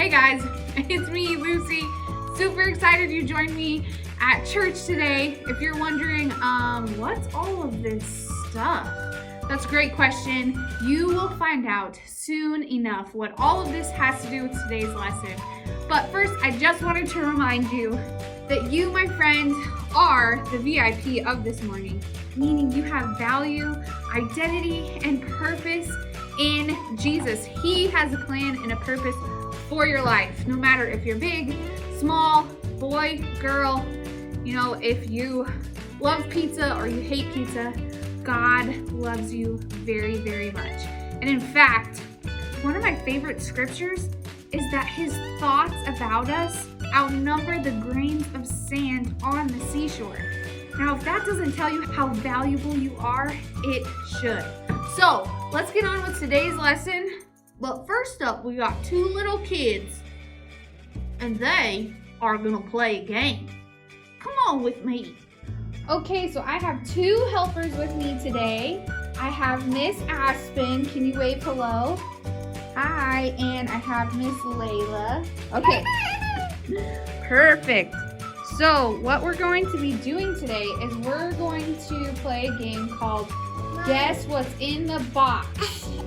Hey guys, it's me, Lucy. Super excited you joined me at church today. If you're wondering, what's all of this stuff? That's a great question. You will find out soon enough what all of this has to do with today's lesson. But first, I just wanted to remind you that you, my friend, are the VIP of this morning, meaning you have value, identity, and purpose in Jesus. He has a plan and a purpose for your life, no matter if you're big, small, boy, girl, if you love pizza or you hate pizza, God loves you very, very much. And in fact, one of my favorite scriptures is that his thoughts about us outnumber the grains of sand on the seashore. Now, if that doesn't tell you how valuable you are, it should. So, let's get on with today's lesson. But first up, we got two little kids, and they are gonna play a game. Come on with me. Okay, so I have two helpers with me today. I have Miss Aspen. Can you wave hello? Hi, and I have Miss Layla. Okay, perfect. So what we're going to be doing today is we're going to play a game called Guess What's in the Box.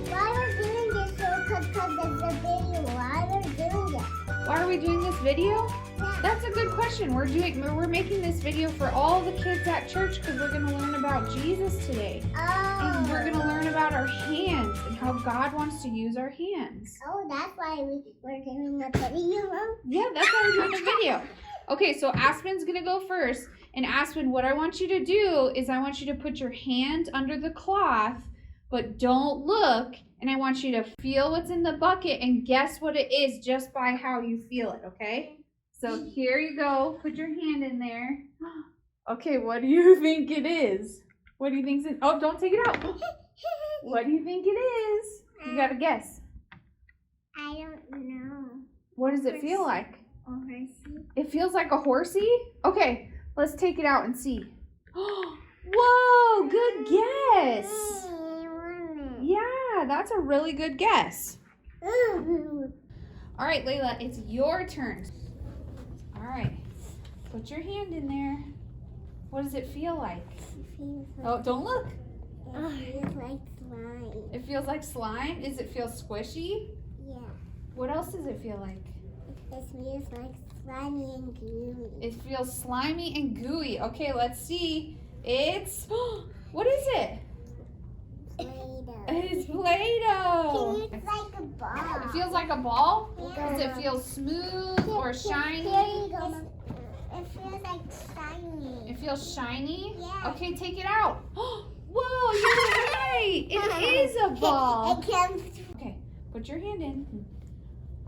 Why are we doing this? Because of the video. Why are we doing this? Why are we doing this video? Yeah. That's a good question. We're making this video for all the kids at church because we're going to learn about Jesus today. And we're going to learn about our hands and how God wants to use our hands. Oh, that's why we're doing the video. Yeah, that's why we're doing the video. Okay, so Aspen's going to go first. And Aspen, what I want you to do is I want you to put your hand under the cloth, but don't look. And I want you to feel what's in the bucket and guess what it is just by how you feel it, okay? So here you go. Put your hand in there. Okay, what do you think it is? What do you think's in? Oh, don't take it out. What do you think it is? You gotta guess. I don't know. What does it feel like? Horsey. It feels like a horsey? Okay, let's take it out and see. Whoa, good guess. Yeah, that's a really good guess. All right, Layla, it's your turn. All right, put your hand in there. What does it feel like? Oh, don't look. It feels like slime. It feels like slime? Does it feel squishy? Yeah. What else does it feel like? It feels like slimy and gooey. It feels slimy and gooey. Okay, let's see. It's, what is it? Play-Doh. It's Play-Doh. It feels like a ball. It feels like a ball? Yeah. Does it feel smooth or shiny? Here you go. It feels like shiny. It feels shiny? Yeah. Okay, take it out. Whoa, you're right. It is a ball. It comes. Okay, put your hand in.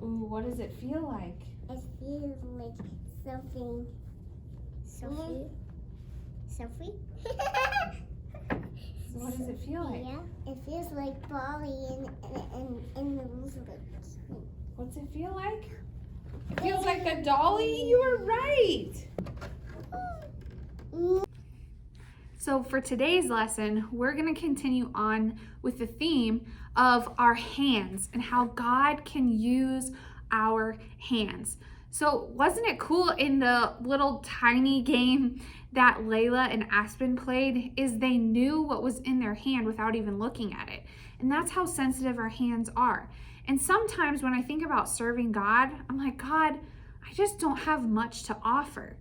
Ooh, what does it feel like? It feels like something. Sophie? Sophie? What does it feel like? Yeah. It feels like Bali in the Roosevelt. What's it feel like? It feels like a dolly? You were right. So for today's lesson, we're going to continue on with the theme of our hands and how God can use our hands. So wasn't it cool in the little tiny game that Layla and Aspen played is they knew what was in their hand without even looking at it. And that's how sensitive our hands are. And sometimes when I think about serving God, I'm like, God, I just don't have much to offer.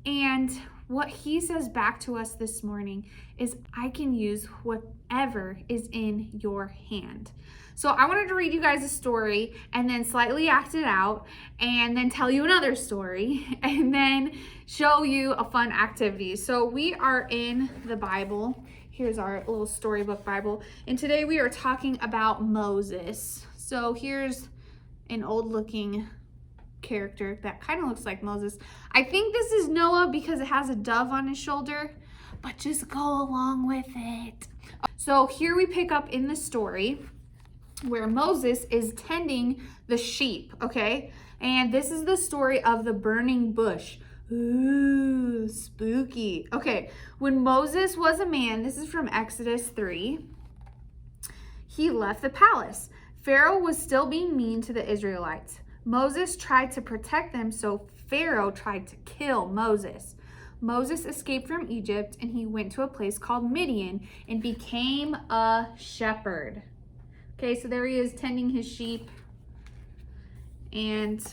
And what he says back to us this morning is I can use whatever is in your hand. So I wanted to read you guys a story and then slightly act it out and then tell you another story and then show you a fun activity. So we are in the Bible. Here's our little storybook Bible. And today we are talking about Moses. So here's an old looking character that kind of looks like Moses. I think this is Noah because it has a dove on his shoulder, but just go along with it. So here we pick up in the story where Moses is tending the sheep, okay? And this is the story of the burning bush. Ooh, spooky. Okay, when Moses was a man, this is from Exodus 3, he left the palace. Pharaoh was still being mean to the Israelites. Moses tried to protect them, so Pharaoh tried to kill Moses. Moses escaped from Egypt and he went to a place called Midian and became a shepherd. Okay, so there he is tending his sheep. And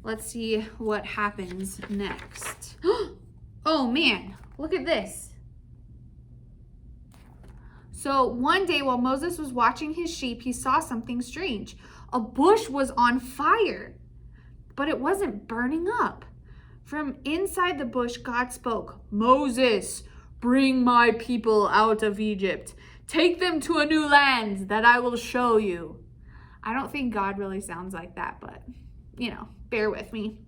let's see what happens next. Oh man, look at this. So one day while Moses was watching his sheep, he saw something strange. A bush was on fire, but it wasn't burning up. From inside the bush, God spoke, "Moses, bring my people out of Egypt. Take them to a new land that I will show you." I don't think God really sounds like that, but, bear with me.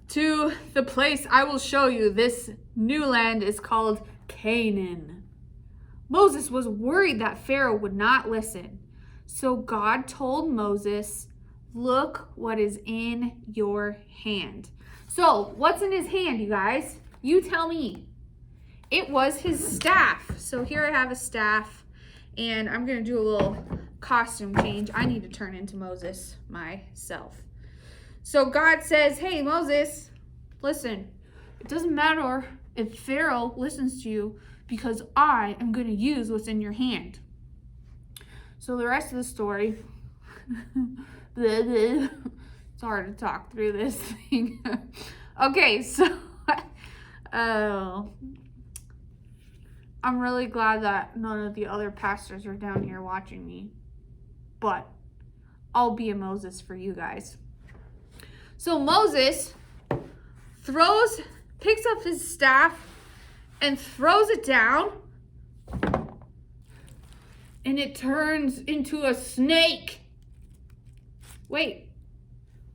"To the place I will show you. This new land is called Canaan." Moses was worried that Pharaoh would not listen. So God told Moses, "Look what is in your hand." So what's in his hand, you guys? You tell me. It was his staff. So here I have a staff, and I'm going to do a little costume change. I need to turn into Moses myself. So God says, "Hey, Moses, listen, it doesn't matter if Pharaoh listens to you because I am going to use what's in your hand." So the rest of the story, it's hard to talk through this thing. Okay, so I'm really glad that none of the other pastors are down here watching me, but I'll be a Moses for you guys. So Moses picks up his staff and throws it down, and it turns into a snake. Wait,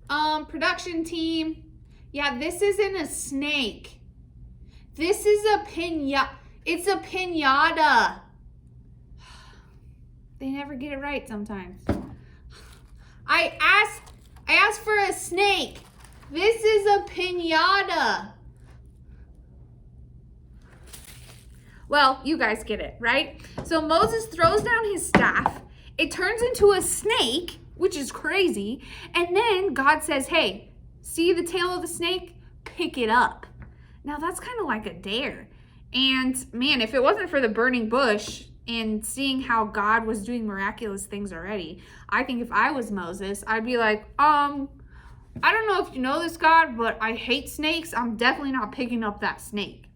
production team. Yeah, this isn't a snake. This is a piñata. It's a piñata. They never get it right sometimes. I asked for a snake. This is a piñata. Well, you guys get it, right? So Moses throws down his staff. It turns into a snake, which is crazy. And then God says, "Hey, see the tail of the snake? Pick it up." Now that's kind of like a dare. And man, if it wasn't for the burning bush and seeing how God was doing miraculous things already, I think if I was Moses, I'd be like, I don't know if you know this, God, but I hate snakes. I'm definitely not picking up that snake.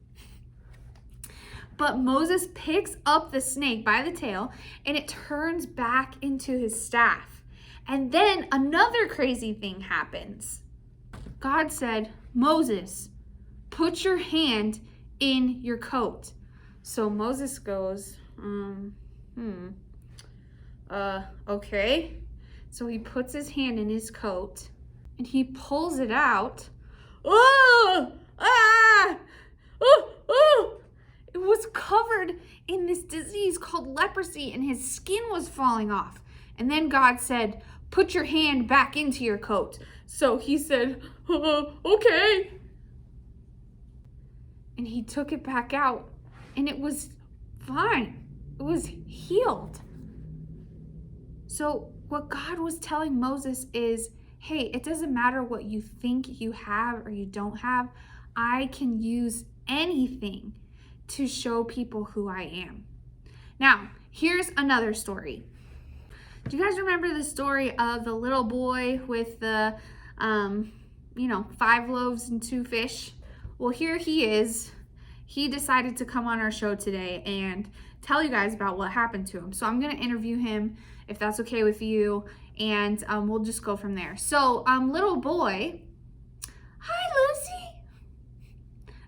But Moses picks up the snake by the tail and it turns back into his staff. And then another crazy thing happens. God said, "Moses, put your hand in your coat." So Moses goes, okay. So he puts his hand in his coat and he pulls it out. It was covered in this disease called leprosy and his skin was falling off. And then God said, "Put your hand back into your coat." So he said, "Okay." And he took it back out and it was fine. It was healed. So what God was telling Moses is, hey, it doesn't matter what you think you have or you don't have. I can use anything to show people who I am. Now, here's another story. Do you guys remember the story of the little boy with the, 5 loaves and 2 fish? Well, here he is. He decided to come on our show today and tell you guys about what happened to him. So I'm going to interview him, if that's okay with you, and we'll just go from there. So, little boy, hi, Lucy.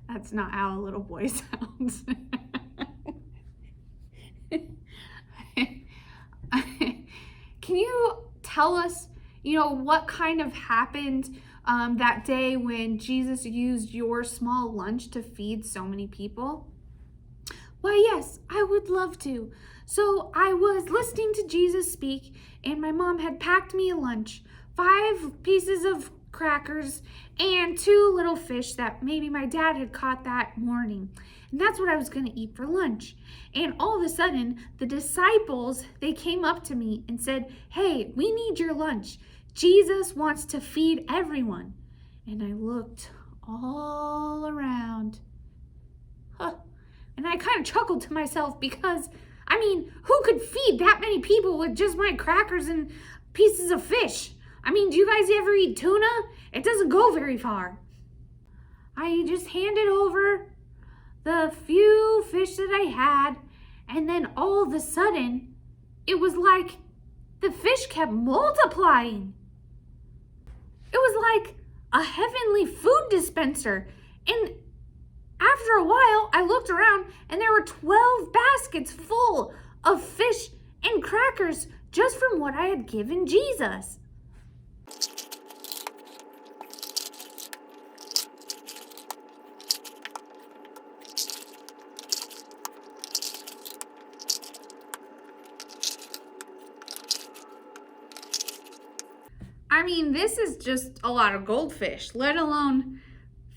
That's not how a little boy sounds. Can you tell us, what kind of happened that day when Jesus used your small lunch to feed so many people? Why, yes, I would love to. So I was listening to Jesus speak, and my mom had packed me a lunch, 5 pieces of crackers, and 2 little fish that maybe my dad had caught that morning. And that's what I was going to eat for lunch. And all of a sudden, the disciples, they came up to me and said, "Hey, we need your lunch. Jesus wants to feed everyone." And I looked all around. And I kind of chuckled to myself because, I mean, who could feed that many people with just my crackers and pieces of fish? I mean, do you guys ever eat tuna? It doesn't go very far. I just handed over the few fish that I had, and then all of a sudden, it was like the fish kept multiplying. It was like a heavenly food dispenser. And after a while, I looked around and there were 12 baskets full of fish and crackers just from what I had given Jesus. I mean, this is just a lot of goldfish, let alone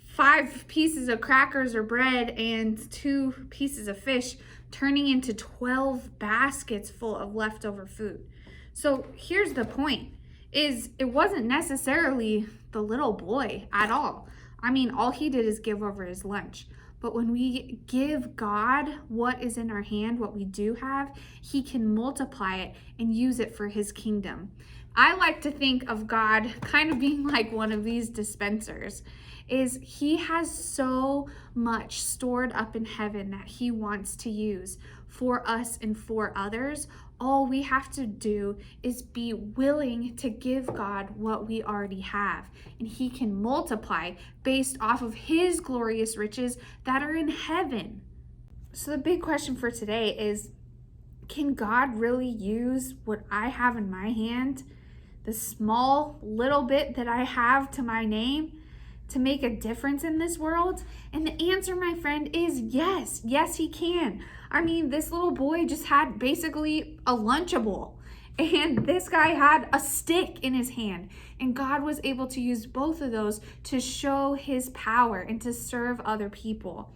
5 pieces of crackers or bread and 2 pieces of fish turning into 12 baskets full of leftover food. So here's the point, is it wasn't necessarily the little boy at all. I mean, all he did is give over his lunch. But when we give God what is in our hand, what we do have, he can multiply it and use it for his kingdom. I like to think of God kind of being like one of these dispensers. Is he has so much stored up in heaven that he wants to use for us and for others. All we have to do is be willing to give God what we already have, and he can multiply based off of his glorious riches that are in heaven. So the big question for today is, can God really use what I have in my hand, the small little bit that I have to my name, to make a difference in this world? And the answer, my friend, is yes. Yes, he can. I mean, this little boy just had basically a lunchable, and this guy had a stick in his hand, and God was able to use both of those to show his power and to serve other people.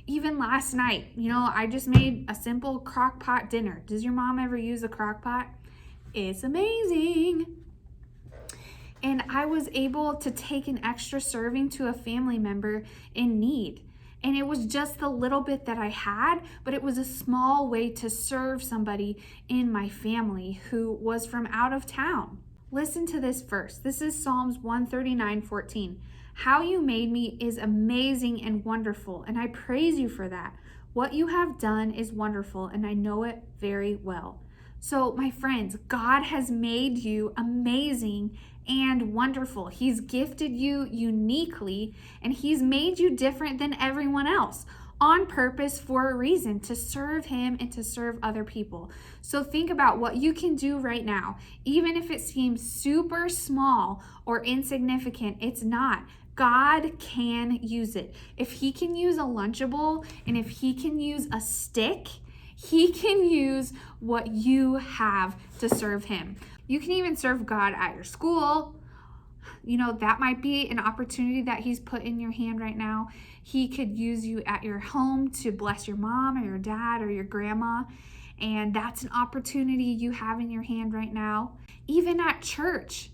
Even last night, I just made a simple crock pot dinner. Does your mom ever use a crock pot? It's amazing. And I was able to take an extra serving to a family member in need. And it was just the little bit that I had, but it was a small way to serve somebody in my family who was from out of town. Listen to this verse. This is Psalms 139:14. "How you made me is amazing and wonderful, and I praise you for that. What you have done is wonderful, and I know it very well." So, my friends, God has made you amazing and wonderful. He's gifted you uniquely, and he's made you different than everyone else on purpose for a reason, to serve him and to serve other people. So think about what you can do right now. Even if it seems super small or insignificant, it's not. God can use it. If he can use a Lunchable, and if he can use a stick, he can use what you have to serve him. You can even serve God at your school. That might be an opportunity that he's put in your hand right now. He could use you at your home to bless your mom or your dad or your grandma. And that's an opportunity you have in your hand right now. Even at church.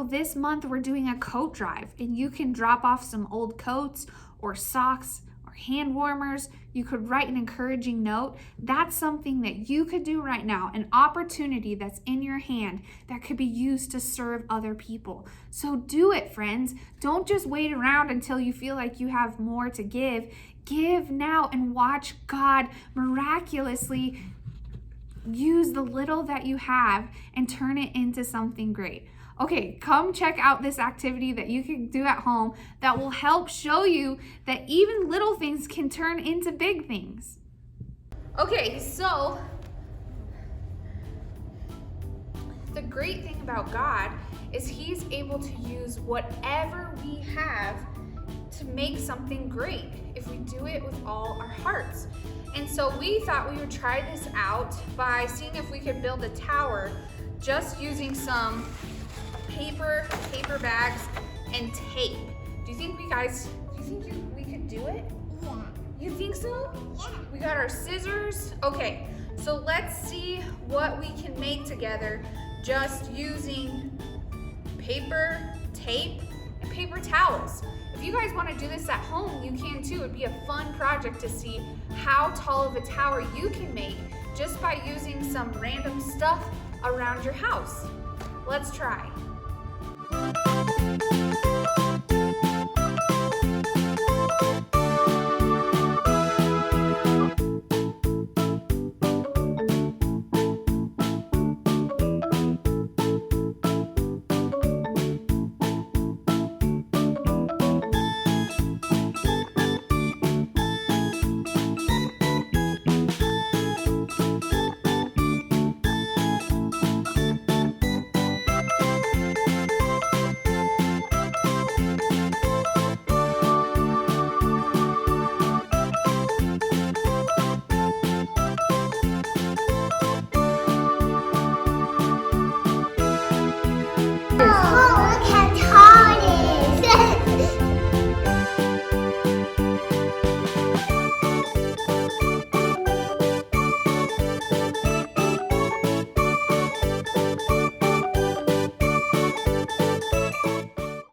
This month we're doing a coat drive, and you can drop off some old coats or socks or hand warmers. You could write an encouraging note. That's something that you could do right now, an opportunity that's in your hand that could be used to serve other people. So do it, friends. Don't just wait around until you feel like you have more to give. Give now and watch God miraculously use the little that you have and turn it into something great. Okay, come check out this activity that you can do at home that will help show you that even little things can turn into big things. Okay, so the great thing about God is he's able to use whatever we have to make something great if we do it with all our hearts. And so we thought we would try this out by seeing if we could build a tower just using some paper bags, and tape. Do you think we could do it? Yeah. You think so? Yeah. We got our scissors. Okay, so let's see what we can make together just using paper, tape, and paper towels. If you guys want to do this at home, you can too. It'd be a fun project to see how tall of a tower you can make just by using some random stuff around your house. Let's try.